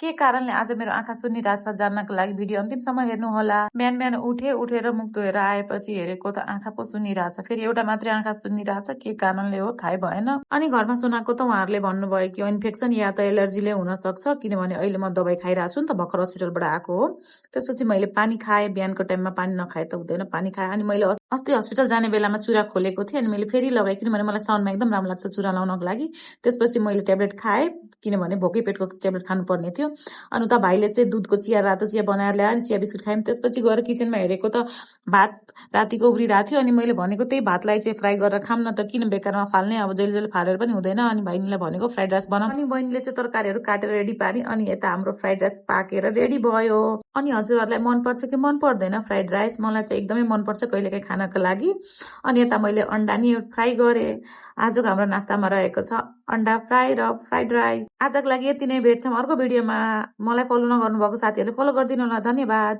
के कारणले आज मेरो आँखा सुन्निरहेछ जान्नको लागि भिडियो अन्तिमसम्म हेर्नुहोला। बिहान बिहान उठेर मुख धोएर आएपछि हेरेको त आँखा पो सुन्निरहेछ, फेरि एउटा मात्रै आँखा सुन्निरहेछ, के कारणले हो थाहै भएन। अनि घरमा सुनाएको त उहाँहरूले भन्नुभयो कि इन्फेक्सन या त एलर्जीले हुन सक्छ, किनभने अहिले म दबाई खाइरहेको छु नि त, भर्खर हस्पिटलबाट आएको हो। त्यसपछि मैले पानी खाएँ, बिहानको टाइममा पानी नखाए त हुँदैन, पानी खाएँ। अनि मैले अस्ति हस्पिटल जाने बेलामा चुरा खोलेको थिएँ, अनि मैले फेरि लगाएँ किनभने मलाई साउन्डमा एकदम राम्रो लाग्छ चुरा लाउनको लागि। त्यसपछि मैले ट्याब्लेट खाएँ किनभने भोकै पेटको ट्याब्लेट खानुपर्ने थियो। अनि उता भाइले चाहिँ दुधको चिया, रातो चिया बनाएर ल्यायो, अनि चिया बिस्कुट खायौँ। त्यसपछि गएर किचनमा हेरेको त भात रातिको उब्रिरहेको थियो, अनि मैले भनेको त्यही भातलाई चाहिँ फ्राई गरेर खाऊँ न त, किन बेकारमा फाल्ने, अब जहिले जहिले फालेर पनि हुँदैन। अनि बहिनीलाई भनेको फ्राइड राइस बनाऊ, अनि बहिनीले चाहिँ तरकारीहरू काटेर रेडी पारी, अनि यता हाम्रो फ्राइड राइस पाकेर रेडी भयो। अनि हजुरहरूलाई मनपर्छ कि मन पर्दैन फ्राइड राइस? मलाई चाहिँ एकदमै मनपर्छ कहिलेकाहीँ खानको लागि। अनि यता मैले अन्डा नि फ्राई गरेँ। आजको हाम्रो नास्तामा रहेको छ अन्डा फ्राई र फ्राइड राइस। आजको लागि यति नै, भेट्छौँ अर्को भिडियोमा। मलाई फलो नगर्नुभएको साथीहरूले फलो गरिदिनु होला। धन्यवाद।